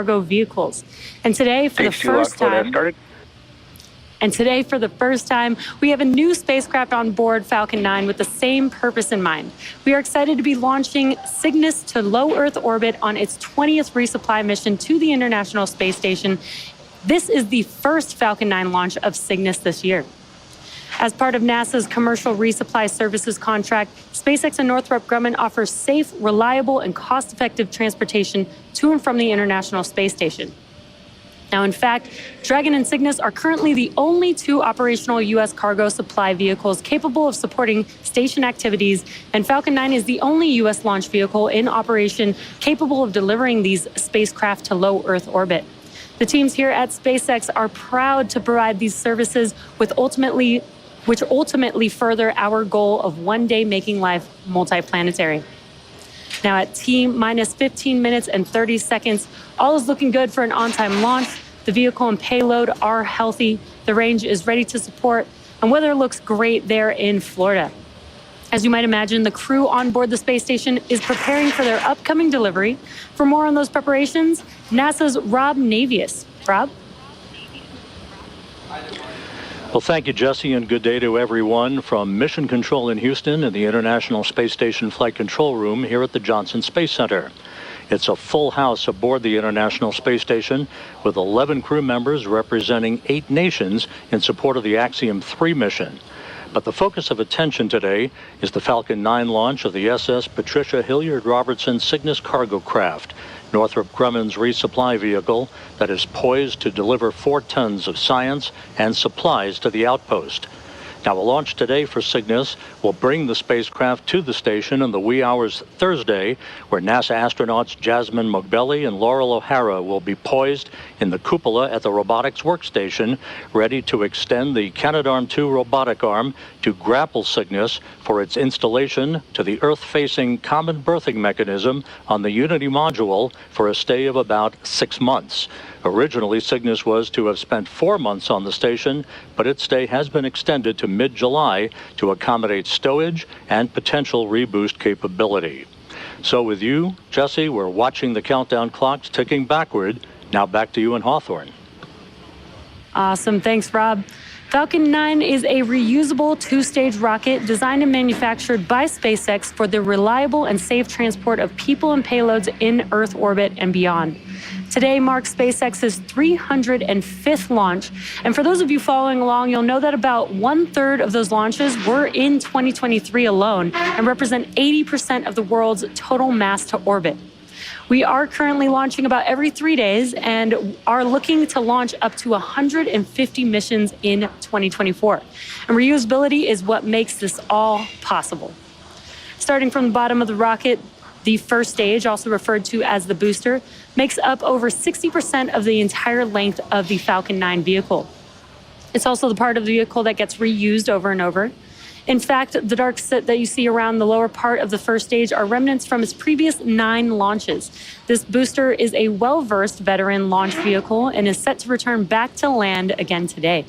cargo vehicles. And today, for the first time, we have a new spacecraft on board Falcon 9 with the same purpose in mind. We are excited to be launching Cygnus to low Earth orbit on its 20th resupply mission to the International Space Station. This is the first Falcon 9 launch of Cygnus this year. As part of NASA's commercial resupply services contract, SpaceX and Northrop Grumman offers safe, reliable, and cost-effective transportation to and from the International Space Station. Now, in fact, Dragon and Cygnus are currently the only two operational U.S. cargo supply vehicles capable of supporting station activities, and Falcon 9 is the only U.S. launch vehicle in operation capable of delivering these spacecraft to low Earth orbit. The teams here at SpaceX are proud to provide these services which ultimately further our goal of one day making life multiplanetary. Now at T-minus 15 minutes and 30 seconds, all is looking good for an on-time launch. The vehicle and payload are healthy, the range is ready to support, and weather looks great there in Florida. As you might imagine, the crew on board the space station is preparing for their upcoming delivery. For more on those preparations, NASA's Rob Navius. Rob? Well, thank you, Jesse, and good day to everyone from Mission Control in Houston and the International Space Station Flight Control Room here at the Johnson Space Center. It's a full house aboard the International Space Station with 11 crew members representing 8 nations in support of the Axiom 3 mission. But the focus of attention today is the Falcon 9 launch of the SS Patricia Hilliard Robertson Cygnus cargo craft, Northrop Grumman's resupply vehicle that is poised to deliver 4 tons of science and supplies to the outpost. Now, a launch today for Cygnus will bring the spacecraft to the station in the wee hours Thursday, where NASA astronauts Jasmin Moghbeli and Loral O'Hara will be poised in the cupola at the robotics workstation, ready to extend the Canadarm2 robotic arm to grapple Cygnus for its installation to the Earth-facing common berthing mechanism on the Unity module for a stay of about 6 months. Originally, Cygnus was to have spent 4 months on the station, but its stay has been extended to mid-July to accommodate stowage and potential reboost capability. So with you, Jesse, we're watching the countdown clocks ticking backward. Now back to you in Hawthorne. Awesome. Thanks, Rob. Falcon 9 is a reusable 2-stage rocket designed and manufactured by SpaceX for the reliable and safe transport of people and payloads in Earth orbit and beyond. Today marks SpaceX's 305th launch, and for those of you following along, you'll know that about 1/3 of those launches were in 2023 alone and represent 80% of the world's total mass to orbit. We are currently launching about every 3 days and are looking to launch up to 150 missions in 2024. And reusability is what makes this all possible. Starting from the bottom of the rocket, the first stage, also referred to as the booster, makes up over 60% of the entire length of the Falcon 9 vehicle. It's also the part of the vehicle that gets reused over and over. In fact, the dark soot that you see around the lower part of the first stage are remnants from its previous 9 launches. This booster is a well-versed veteran launch vehicle and is set to return back to land again today.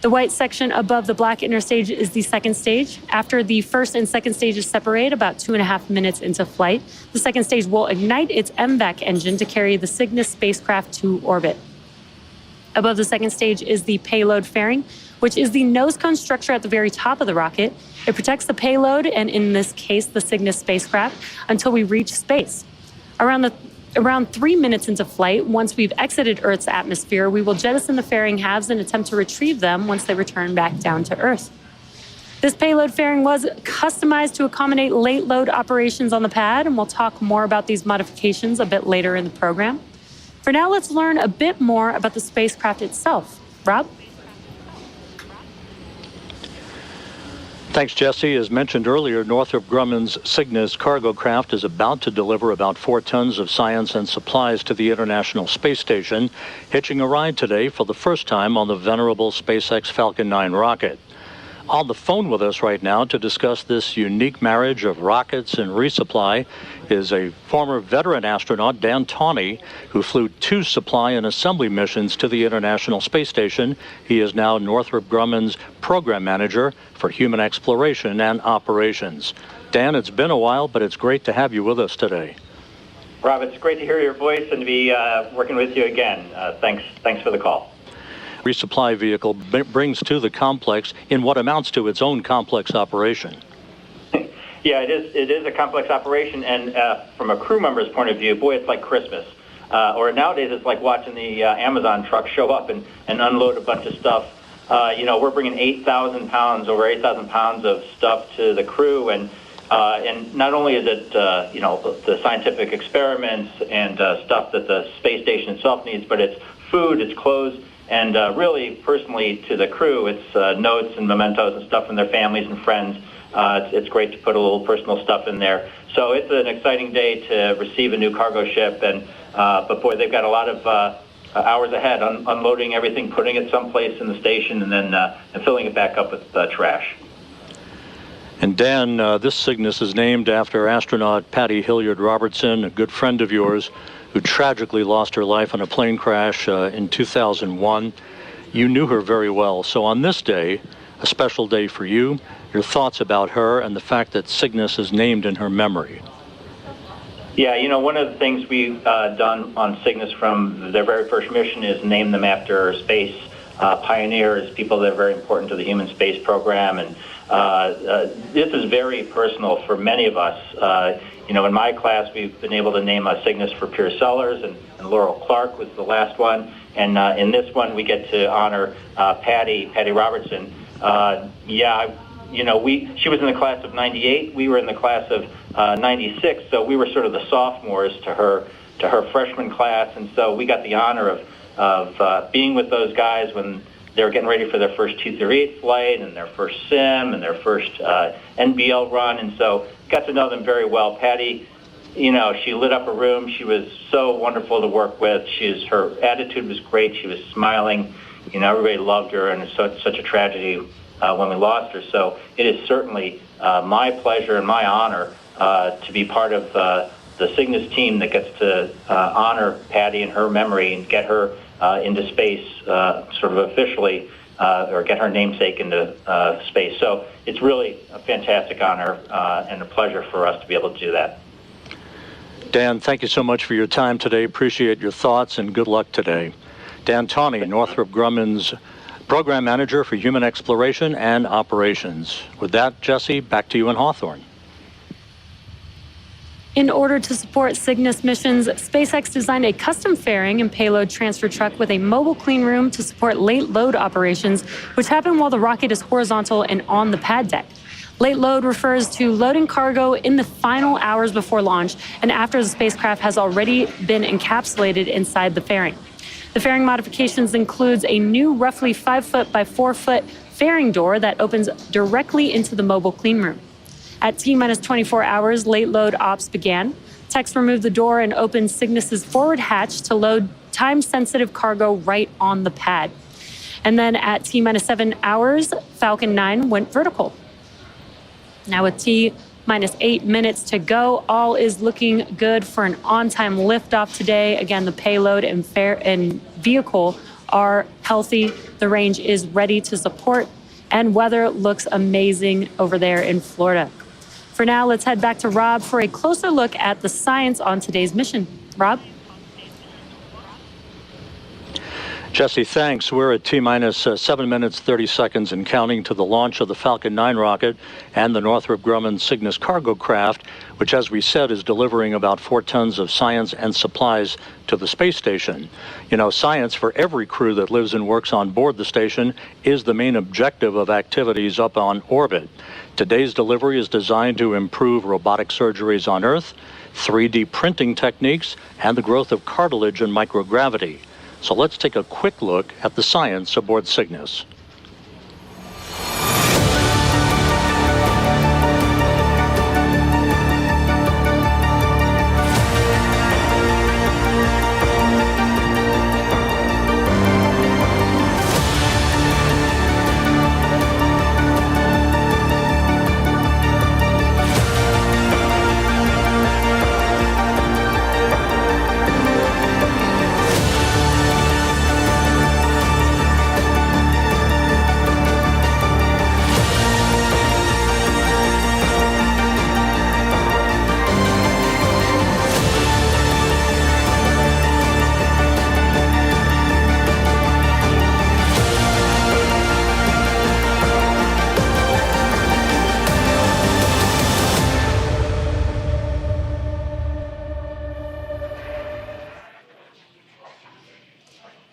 The white section above the black inner stage is the second stage. After the first and second stages separate about 2.5 minutes into flight, the second stage will ignite its MVAC engine to carry the Cygnus spacecraft to orbit. Above the second stage is the payload fairing, which is the nose cone structure at the very top of the rocket. It protects the payload, and in this case, the Cygnus spacecraft, until we reach space. Around 3 minutes into flight, once we've exited Earth's atmosphere, we will jettison the fairing halves and attempt to retrieve them once they return back down to Earth. This payload fairing was customized to accommodate late load operations on the pad, and we'll talk more about these modifications a bit later in the program. For now, let's learn a bit more about the spacecraft itself. Rob? Thanks, Jesse. As mentioned earlier, Northrop Grumman's Cygnus cargo craft is about to deliver about 4 tons of science and supplies to the International Space Station, hitching a ride today for the first time on the venerable SpaceX Falcon 9 rocket. On the phone with us right now to discuss this unique marriage of rockets and resupply is a former veteran astronaut, Dan Tawney, who flew 2 supply and assembly missions to the International Space Station. He is now Northrop Grumman's program manager for human exploration and operations. Dan, it's been a while, but it's great to have you with us today. Rob, it's great to hear your voice and to be working with you again. Thanks for the call. Resupply vehicle brings to the complex in what amounts to its own complex operation. Yeah, it is a complex operation, and from a crew member's point of view, boy, it's like Christmas. Or nowadays, it's like watching the Amazon truck show up and unload a bunch of stuff. We're bringing over 8,000 pounds of stuff to the crew, and not only is it, the scientific experiments and stuff that the space station itself needs, but it's food, it's clothes, and really, personally, to the crew, it's notes and mementos and stuff from their families and friends. It's great to put a little personal stuff in there. So it's an exciting day to receive a new cargo ship, but boy, they've got a lot of hours ahead, unloading everything, putting it someplace in the station, and then and filling it back up with trash. And Dan, this Cygnus is named after astronaut Patty Hilliard Robertson, a good friend of yours, who tragically lost her life in a plane crash in 2001. You knew her very well. So on this day, a special day for you, your thoughts about her and the fact that Cygnus is named in her memory. Yeah, one of the things we've done on Cygnus from their very first mission is name them after space pioneers, people that are very important to the human space program. And this is very personal for many of us. In my class, we've been able to name a Cygnus for Pierce Sellers, and Laurel Clark was the last one. And in this one, we get to honor Patty Robertson. She was in the class of 98. We were in the class of 96. So we were sort of the sophomores to her freshman class. And so we got the honor of being with those guys when they were getting ready for their first 238 flight and their first sim and their first NBL run. And so got to know them very well. Patty, she lit up a room. She was so wonderful to work with. Her attitude was great. She was smiling. Everybody loved her, and it's such a tragedy when we lost her. So it is certainly my pleasure and my honor to be part of the Cygnus team that gets to honor Patty and her memory and get her into space sort of officially, or get her namesake into space. So it's really a fantastic honor and a pleasure for us to be able to do that. Dan, thank you so much for your time today. Appreciate your thoughts and good luck today. Dan Tawney, Northrop Grumman's Program Manager for Human Exploration and Operations. With that, Jesse, back to you in Hawthorne. In order to support Cygnus missions, SpaceX designed a custom fairing and payload transfer truck with a mobile clean room to support late load operations, which happen while the rocket is horizontal and on the pad deck. Late load refers to loading cargo in the final hours before launch and after the spacecraft has already been encapsulated inside the fairing. The fairing modifications includes a new roughly 5-foot by 4-foot fairing door that opens directly into the mobile clean room. At T-minus 24 hours, late load ops began. Techs removed the door and opened Cygnus's forward hatch to load time-sensitive cargo right on the pad. And then at T-minus 7 hours, Falcon 9 went vertical. Now with T-minus 8 minutes to go, all is looking good for an on-time liftoff today. Again, the payload and vehicle are healthy. The range is ready to support, and weather looks amazing over there in Florida. For now, let's head back to Rob for a closer look at the science on today's mission. Rob? Jesse, thanks. We're at T-minus 7 minutes, 30 seconds and counting to the launch of the Falcon 9 rocket and the Northrop Grumman Cygnus cargo craft, which, as we said, is delivering about 4 tons of science and supplies to the space station. Science for every crew that lives and works on board the station is the main objective of activities up on orbit. Today's delivery is designed to improve robotic surgeries on Earth, 3D printing techniques, and the growth of cartilage and microgravity. So let's take a quick look at the science aboard Cygnus.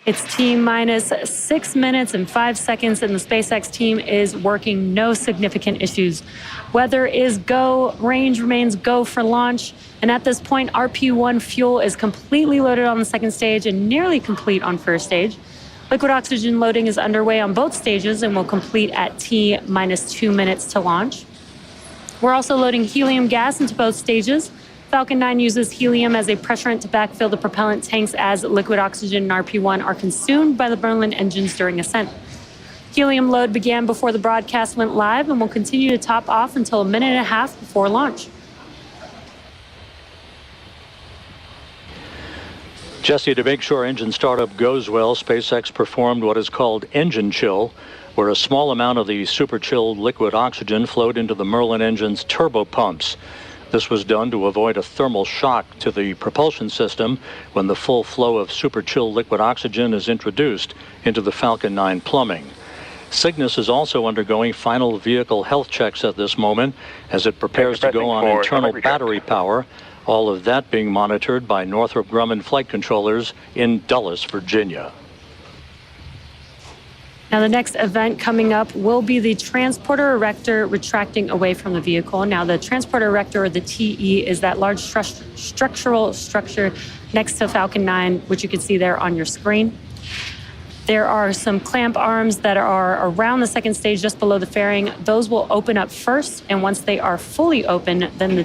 It's T-minus 6 minutes and 5 seconds, and the SpaceX team is working no significant issues. Weather is go, range remains go for launch, and at this point, RP-1 fuel is completely loaded on the second stage and nearly complete on first stage. Liquid oxygen loading is underway on both stages and will complete at T-minus 2 minutes to launch. We're also loading helium gas into both stages. Falcon 9 uses helium as a pressurant to backfill the propellant tanks as liquid oxygen and RP-1 are consumed by the Merlin engines during ascent. Helium load began before the broadcast went live and will continue to top off until a minute and a half before launch. Jesse, to make sure engine startup goes well, SpaceX performed what is called engine chill, where a small amount of the super chilled liquid oxygen flowed into the Merlin engine's turbopumps. This was done to avoid a thermal shock to the propulsion system when the full flow of super chilled liquid oxygen is introduced into the Falcon 9 plumbing. Cygnus is also undergoing final vehicle health checks at this moment as it prepares to go on internal battery power, all of that being monitored by Northrop Grumman flight controllers in Dulles, Virginia. Now, the next event coming up will be the transporter erector retracting away from the vehicle. Now, the transporter erector, or the TE, is that large structural structure next to Falcon 9, which you can see there on your screen. There are some clamp arms that are around the second stage just below the fairing. Those will open up first, and once they are fully open, then the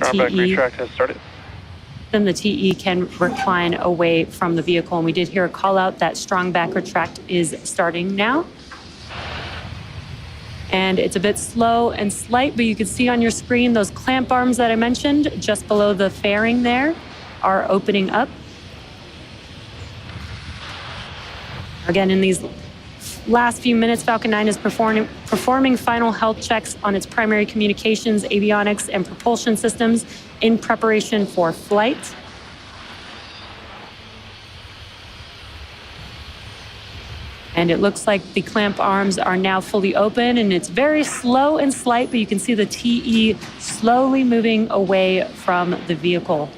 TE can recline away from the vehicle. And we did hear a call out that strong back retract is starting now. And it's a bit slow and slight, but you can see on your screen those clamp arms that I mentioned just below the fairing there are opening up. Again, in these last few minutes, Falcon 9 is performing final health checks on its primary communications, avionics, and propulsion systems in preparation for flight. And it looks like the clamp arms are now fully open, and it's very slow and slight, but you can see the TE slowly moving away from the vehicle.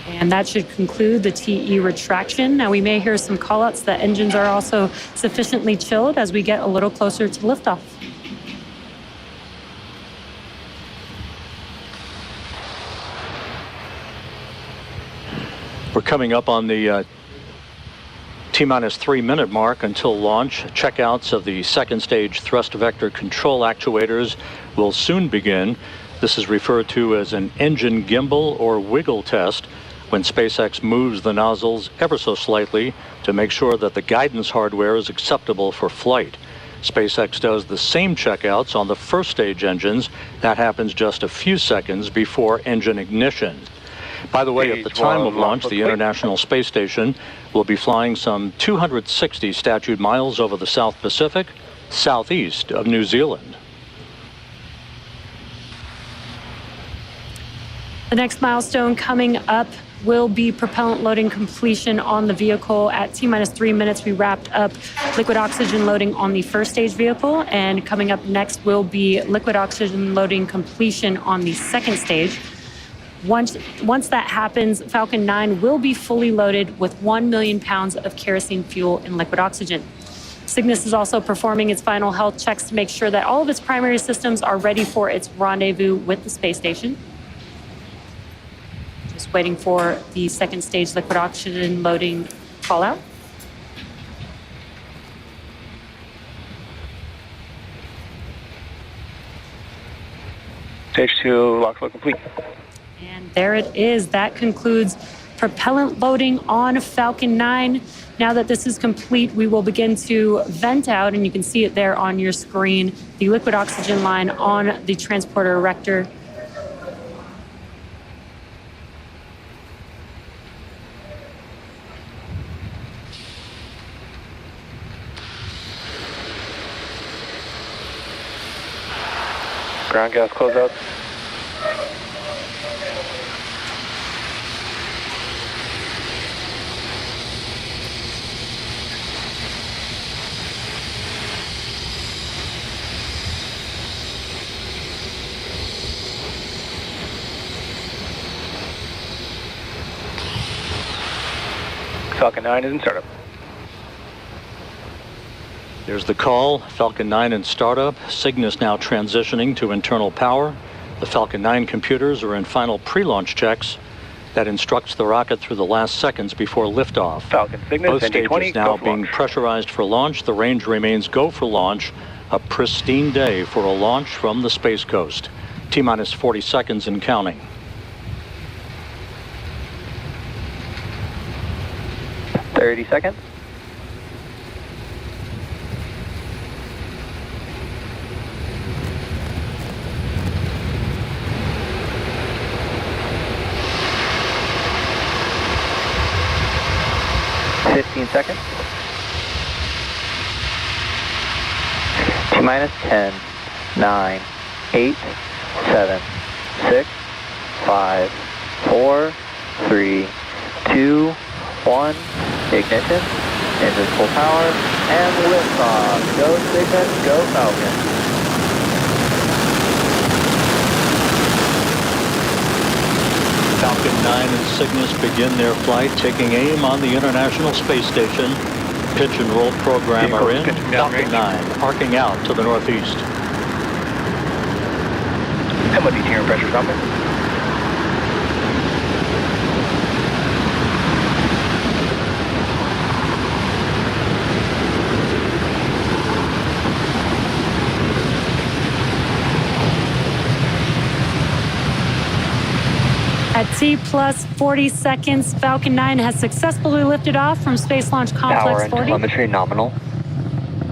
And that should conclude the TE retraction. Now, we may hear some callouts that engines are also sufficiently chilled as we get a little closer to liftoff. We're coming up on the T-minus 3 minute mark until launch. Checkouts of the second stage thrust vector control actuators will soon begin. This is referred to as an engine gimbal or wiggle test, when SpaceX moves the nozzles ever so slightly to make sure that the guidance hardware is acceptable for flight. SpaceX does the same checkouts on the first stage engines. That happens just a few seconds before engine ignition. By the way, at the time of launch, the International Space Station will be flying some 260 statute miles over the South Pacific, southeast of New Zealand. The next milestone coming up will be propellant loading completion on the vehicle. At T-minus 3 minutes, we wrapped up liquid oxygen loading on the first stage vehicle, and coming up next will be liquid oxygen loading completion on the second stage. Once that happens, Falcon 9 will be fully loaded with 1 million pounds of kerosene fuel and liquid oxygen. Cygnus is also performing its final health checks to make sure that all of its primary systems are ready for its rendezvous with the space station. Just waiting for the second stage liquid oxygen loading call out. Stage 2 lock flow complete. And there it is. That concludes propellant loading on Falcon 9. Now that this is complete, we will begin to vent out, and you can see it there on your screen, the liquid oxygen line on the transporter erector. Ground gas closeout. Falcon 9 is in startup. There's the call. Falcon 9 in startup. Cygnus now transitioning to internal power. The Falcon 9 computers are in final pre-launch checks. That instructs the rocket through the last seconds before liftoff. Falcon Cygnus, Both stages ND20, now go for being launch. pressurized for launch. The range remains go for launch. A pristine day for a launch from the Space Coast. T-minus 40 seconds and counting. .30 seconds. Seconds. T-minus 10, 9, 8, 7, 6, 5, 4, 3, 2, 1. Ignition. Engines full power. And liftoff. Go Cygnus, go Falcon. Falcon 9 and Cygnus begin their flight, taking aim on the International Space Station. Pitch and roll program are in. Falcon 9 arcing out to the northeast. MOD tier and pressure dropping. At T plus 40 seconds, Falcon 9 has successfully lifted off from Space Launch Complex Power and 40. telemetry nominal.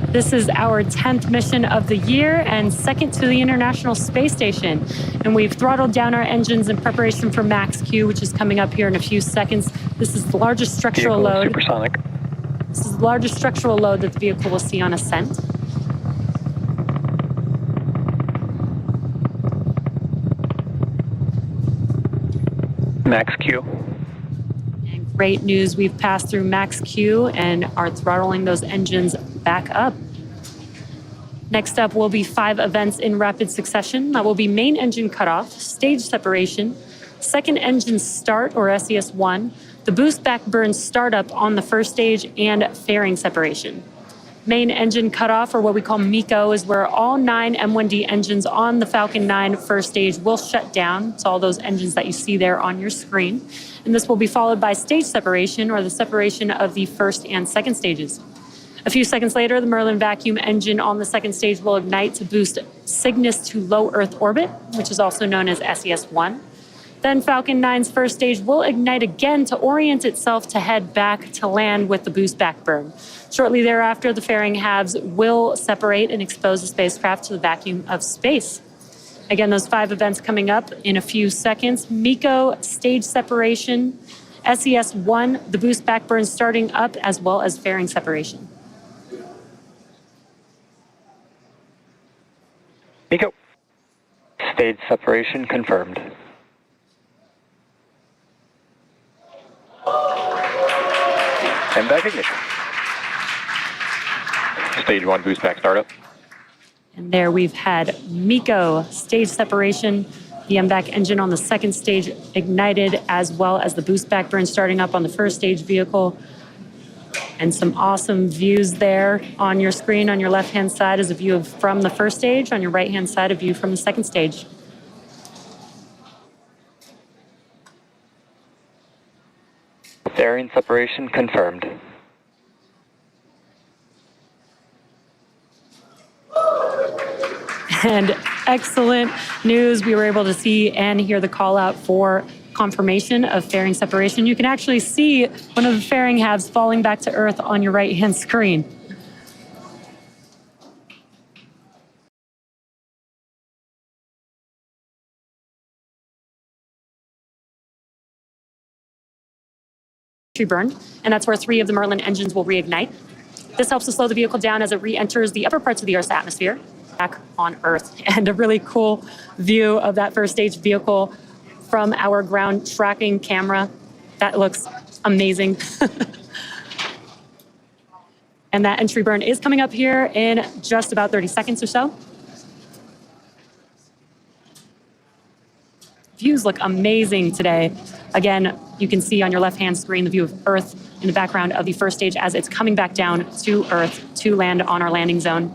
This is our 10th mission of the year and second to the International Space Station. And we've throttled down our engines in preparation for max Q, which is coming up here in a few seconds. This is the largest structural load. Supersonic. This is the largest structural load that the vehicle will see on ascent. Max Q. And great news, we've passed through max Q and are throttling those engines back up. Next up will be 5 events in rapid succession. That will be main engine cutoff, stage separation, second engine start or SES1, the boost back burn startup on the first stage, and fairing separation. Main engine cutoff, or what we call MECO, is where all 9 M1D engines on the Falcon 9 first stage will shut down. It's all those engines that you see there on your screen. And this will be followed by stage separation, or the separation of the first and second stages. A few seconds later, the Merlin vacuum engine on the second stage will ignite to boost Cygnus to low Earth orbit, which is also known as SES1. Then Falcon 9's first stage will ignite again to orient itself to head back to land with the boost back burn. Shortly thereafter, the fairing halves will separate and expose the spacecraft to the vacuum of space. Again, those 5 events coming up in a few seconds. MECO, stage separation, SES1, the boost back burn starting up, as well as fairing separation. MECO. Stage separation confirmed. And back ignition. Stage 1 boost back startup. And there we've had MECO, stage separation, the MVAC engine on the second stage ignited, as well as the boost back burn starting up on the first stage vehicle. And some awesome views there on your screen. On your left-hand side is a view from the first stage. On your right-hand side, a view from the second stage. Fairing separation confirmed. And excellent news. We were able to see and hear the call out for confirmation of fairing separation. You can actually see one of the fairing halves falling back to Earth on your right-hand screen. Burn, and that's where 3 of the Merlin engines will reignite. This helps to slow the vehicle down as it re-enters the upper parts of the Earth's atmosphere, back on Earth. And a really cool view of that first stage vehicle from our ground tracking camera. That looks amazing. And that entry burn is coming up here in just about 30 seconds or so. Views look amazing today. Again, you can see on your left-hand screen the view of Earth in the background of the first stage as it's coming back down to Earth to land on our landing zone.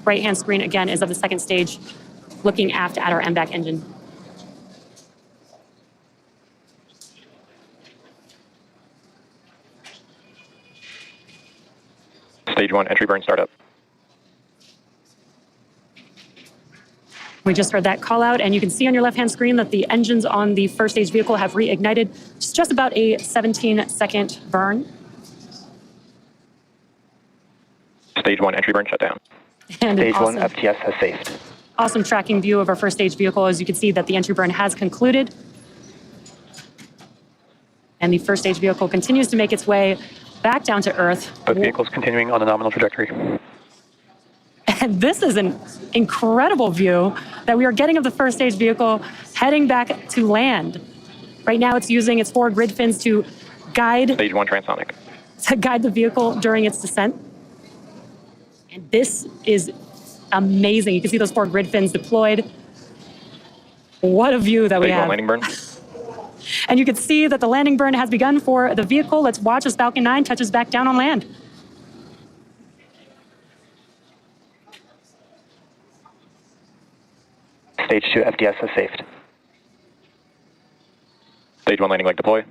Right-hand screen, again, is of the second stage, looking aft at our MVAC engine. Stage 1, entry burn startup. We just heard that call out, and you can see on your left-hand screen that the engines on the first stage vehicle have reignited. It's just about a 17-second burn. Stage 1, entry burn shutdown. And Stage awesome, 1, FTS has saved. Awesome tracking view of our first stage vehicle. As you can see that the entry burn has concluded. And the first stage vehicle continues to make its way back down to Earth. Both vehicles continuing on a nominal trajectory. And this is an incredible view that we are getting of the first stage vehicle heading back to land. Right now it's using its four grid fins to guide Stage 1, transonic. the vehicle during its descent. And this is amazing. You can see those four grid fins deployed. What a view that we Stage 1, have. landing burn. And you can see that the landing burn has begun for the vehicle. Let's watch as Falcon 9 touches back down on land. Stage 2, FTS has saved. Stage 1, landing leg deploy.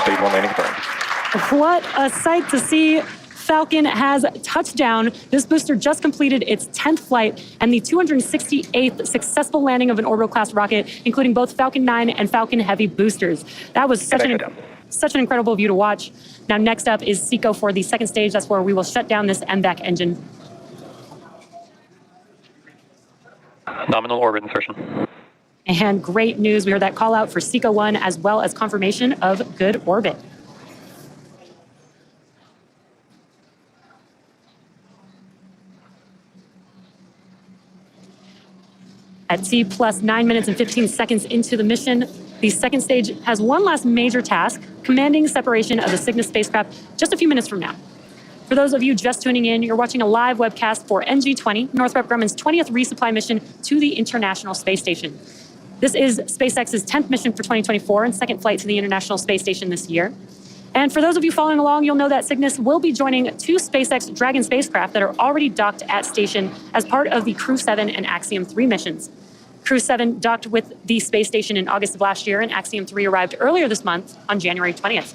Stage 1, landing confirmed. What a sight to see. Falcon has touched down. This booster just completed its 10th flight and the 268th successful landing of an orbital class rocket, including both Falcon 9 and Falcon Heavy boosters. That was such an incredible view to watch. Now next up is SECO for the second stage. That's where we will shut down this MVAC engine. Nominal orbit insertion. And great news, we heard that call out for SECO 1 as well as confirmation of good orbit. At T plus 9 minutes and 15 seconds into the mission, the second stage has one last major task, commanding separation of the Cygnus spacecraft just a few minutes from now. For those of you just tuning in, you're watching a live webcast for NG-20, Northrop Grumman's 20th resupply mission to the International Space Station. This is SpaceX's 10th mission for 2024 and second flight to the International Space Station this year. And for those of you following along, you'll know that Cygnus will be joining two SpaceX Dragon spacecraft that are already docked at station as part of the Crew 7 and Axiom 3 missions. Crew 7 docked with the space station in August of last year, and Axiom 3 arrived earlier this month on January 20th.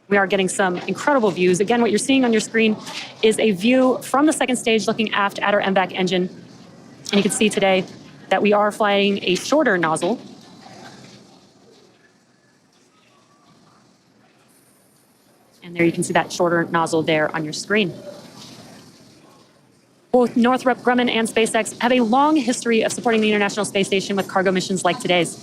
We are getting some incredible views. Again, what you're seeing on your screen is a view from the second stage looking aft at our MVAC engine. And you can see today that we are flying a shorter nozzle. And there you can see that shorter nozzle there on your screen. Both Northrop Grumman and SpaceX have a long history of supporting the International Space Station with cargo missions like today's.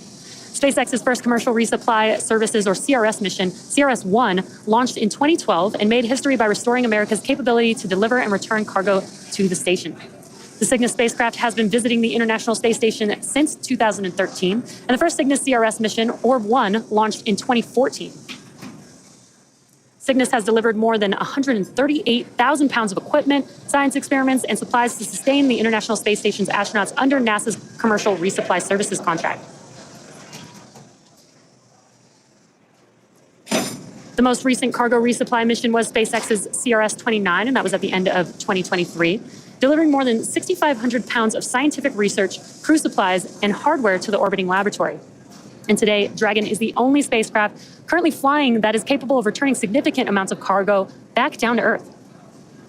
SpaceX's first commercial resupply services, or CRS mission, CRS-1, launched in 2012 and made history by restoring America's capability to deliver and return cargo to the station. The Cygnus spacecraft has been visiting the International Space Station since 2013, and the first Cygnus CRS mission, Orb-1, launched in 2014. Cygnus has delivered more than 138,000 pounds of equipment, science experiments, and supplies to sustain the International Space Station's astronauts under NASA's commercial resupply services contract. The most recent cargo resupply mission was SpaceX's CRS-29, and that was at the end of 2023, delivering more than 6,500 pounds of scientific research, crew supplies, and hardware to the orbiting laboratory. And today, Dragon is the only spacecraft currently flying that is capable of returning significant amounts of cargo back down to Earth.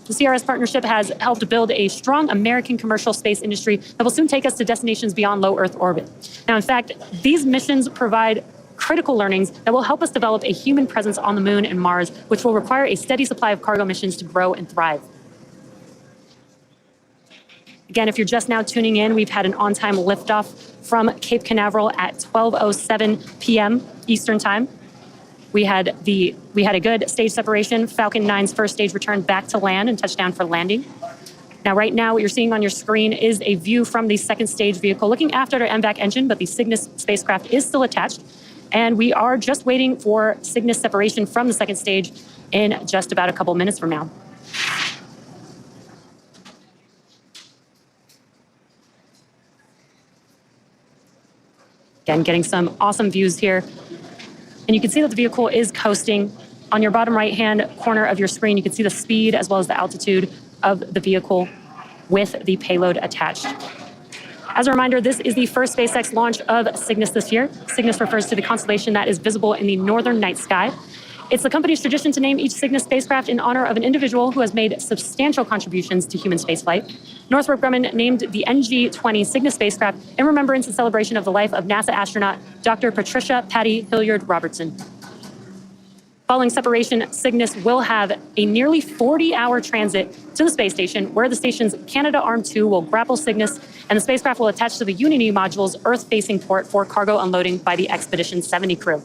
The CRS partnership has helped build a strong American commercial space industry that will soon take us to destinations beyond low Earth orbit. Now, in fact, these missions provide critical learnings that will help us develop a human presence on the Moon and Mars, which will require a steady supply of cargo missions to grow and thrive. Again, if you're just now tuning in, we've had an on-time liftoff from Cape Canaveral at 12:07 p.m. Eastern Time. We had a good stage separation. Falcon 9's first stage returned back to land and touched down for landing. Now, right now, what you're seeing on your screen is a view from the second stage vehicle looking after our MVAC engine, but the Cygnus spacecraft is still attached. And we are just waiting for Cygnus separation from the second stage in just about a couple minutes from now. Again, getting some awesome views here. And you can see that the vehicle is coasting. On your bottom right-hand corner of your screen, you can see the speed as well as the altitude of the vehicle with the payload attached. As a reminder, this is the first SpaceX launch of Cygnus this year. Cygnus refers to the constellation that is visible in the northern night sky. It's the company's tradition to name each Cygnus spacecraft in honor of an individual who has made substantial contributions to human spaceflight. Northrop Grumman named the NG-20 Cygnus spacecraft in remembrance and celebration of the life of NASA astronaut Dr. Patricia Patty Hilliard Robertson. Following separation, Cygnus will have a nearly 40-hour transit to the space station, where the station's Canadarm2 will grapple Cygnus, and the spacecraft will attach to the Unity module's Earth-facing port for cargo unloading by the Expedition 70 crew.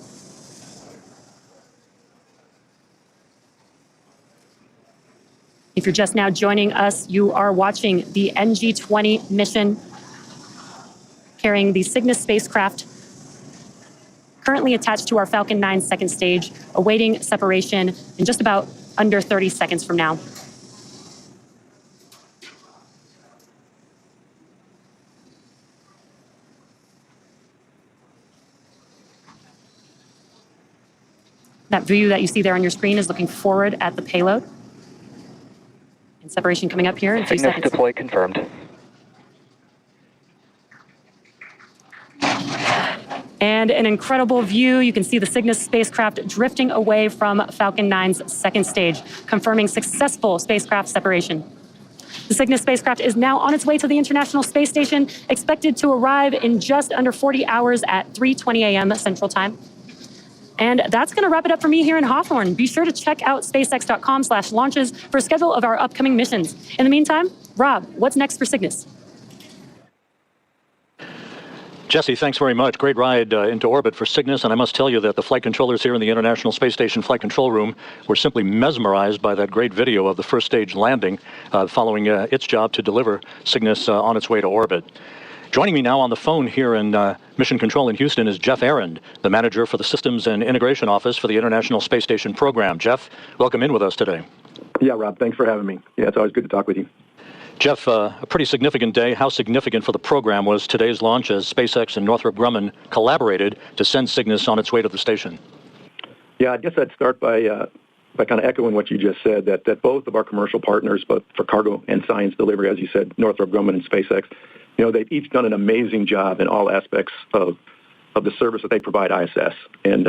If you're just now joining us, you are watching the NG-20 mission carrying the Cygnus spacecraft, currently attached to our Falcon 9 second stage, awaiting separation in just about under 30 seconds from now. That view that you see there on your screen is looking forward at the payload. And separation coming up here in 3 Cygnus seconds. deploy confirmed. And an incredible view. You can see the Cygnus spacecraft drifting away from Falcon 9's second stage, confirming successful spacecraft separation. The Cygnus spacecraft is now on its way to the International Space Station, expected to arrive in just under 40 hours at 3:20 a.m. Central Time. And that's going to wrap it up for me here in Hawthorne. Be sure to check out spacex.com/launches for a schedule of our upcoming missions. In the meantime, Rob, what's next for Cygnus? Jesse, thanks very much. Great ride into orbit for Cygnus, and I must tell you that the flight controllers here in the International Space Station Flight Control Room were simply mesmerized by that great video of the first stage landing following its job to deliver Cygnus on its way to orbit. Joining me now on the phone here in Mission Control in Houston is Jeff Arend, the manager for the Systems and Integration Office for the International Space Station program. Jeff, welcome in with us today. Yeah, Rob, thanks for having me. Yeah, it's always good to talk with you. Jeff, a pretty significant day. How significant for the program was today's launch as SpaceX and Northrop Grumman collaborated to send Cygnus on its way to the station? Yeah, I guess I'd start by kind of echoing what you just said, that both of our commercial partners, both for cargo and science delivery, as you said, Northrop Grumman and SpaceX, you know, they've each done an amazing job in all aspects of the service that they provide ISS. And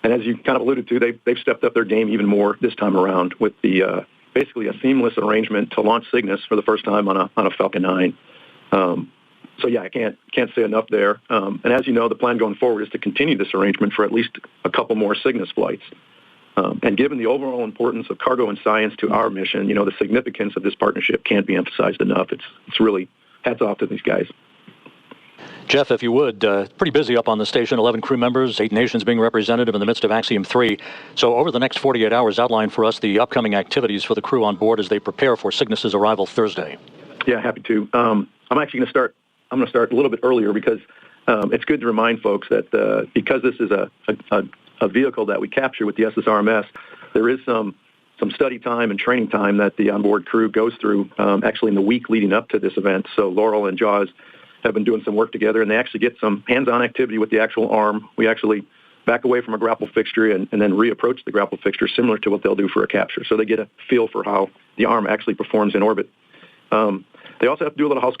as you kind of alluded to, they've stepped up their game even more this time around with the basically a seamless arrangement to launch Cygnus for the first time on a Falcon 9. So yeah, I can't say enough there. And as you know, the plan going forward is to continue this arrangement for at least a couple more Cygnus flights. And given the overall importance of cargo and science to our mission, you know, the significance of this partnership can't be emphasized enough. It's really hats off to these guys. Jeff, if you would, pretty busy up on the station, 11 crew members, 8 nations being represented in the midst of Axiom 3. So over the next 48 hours, outline for us the upcoming activities for the crew on board as they prepare for Cygnus's arrival Thursday. Yeah, happy to. I'm actually going to start a little bit earlier because it's good to remind folks that because this is a vehicle that we capture with the SSRMS, there is some study time and training time that the onboard crew goes through actually in the week leading up to this event. So Loral and Jaws have been doing some work together, and they actually get some hands-on activity with the actual arm. We actually back away from a grapple fixture and then reapproach the grapple fixture, similar to what they'll do for a capture. So they get a feel for how the arm actually performs in orbit. They also have to do a little house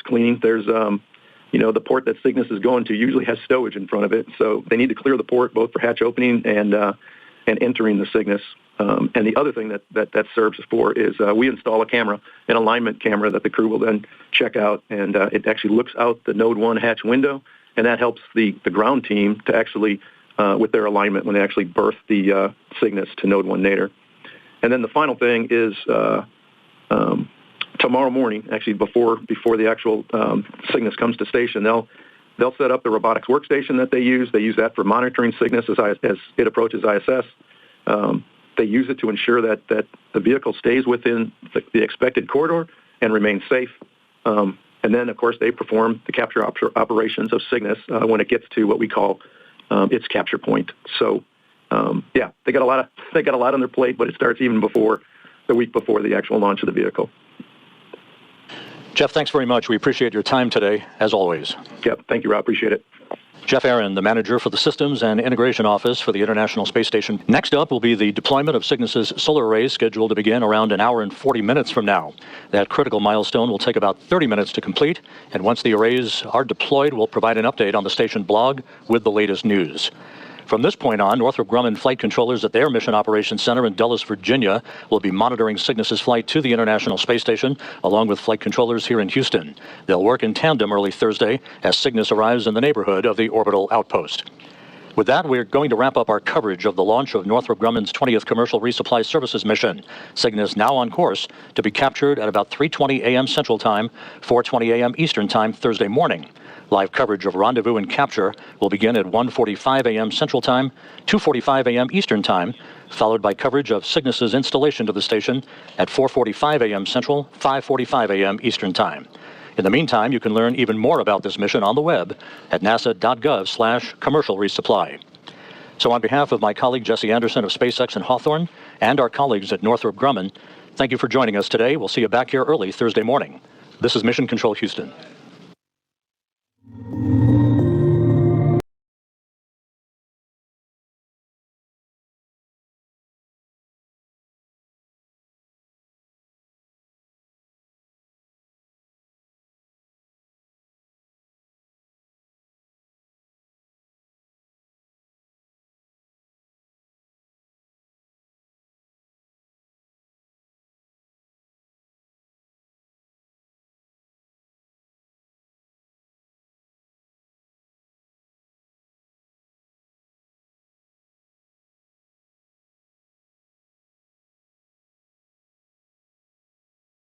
cleaning. There's, the port that Cygnus is going to usually has stowage in front of it, so they need to clear the port both for hatch opening and entering the Cygnus. And the other thing that serves for is we install a camera, an alignment camera that the crew will then check out, and it actually looks out the Node 1 hatch window, and that helps the ground team to actually, with their alignment, when they actually berth the Cygnus to Node 1 nadir. And then the final thing is tomorrow morning, actually before the actual Cygnus comes to station, they'll set up the robotics workstation that they use. They use that for monitoring Cygnus as it approaches ISS. They use it to ensure that the vehicle stays within the expected corridor and remains safe. And then, of course, they perform the capture operations of Cygnus when it gets to what we call its capture point. So, they got a lot on their plate, but it starts even before the week before the actual launch of the vehicle. Jeff, thanks very much. We appreciate your time today, as always. Yep, thank you, Rob. Appreciate it. Jeff Aaron, the manager for the Systems and Integration Office for the International Space Station. Next up will be the deployment of Cygnus's solar arrays, scheduled to begin around an hour and 40 minutes from now. That critical milestone will take about 30 minutes to complete, and once the arrays are deployed, we'll provide an update on the station blog with the latest news. From this point on, Northrop Grumman flight controllers at their Mission Operations Center in Dulles, Virginia, will be monitoring Cygnus's flight to the International Space Station, along with flight controllers here in Houston. They'll work in tandem early Thursday as Cygnus arrives in the neighborhood of the orbital outpost. With that, we're going to wrap up our coverage of the launch of Northrop Grumman's 20th Commercial Resupply Services mission. Cygnus now on course to be captured at about 3:20 a.m. Central Time, 4:20 a.m. Eastern Time Thursday morning. Live coverage of rendezvous and capture will begin at 1:45 a.m. Central Time, 2:45 a.m. Eastern Time, followed by coverage of Cygnus's installation to the station at 4:45 a.m. Central, 5:45 a.m. Eastern Time. In the meantime, you can learn even more about this mission on the web at nasa.gov/commercial resupply. So on behalf of my colleague Jesse Anderson of SpaceX in Hawthorne and our colleagues at Northrop Grumman, thank you for joining us today. We'll see you back here early Thursday morning. This is Mission Control Houston.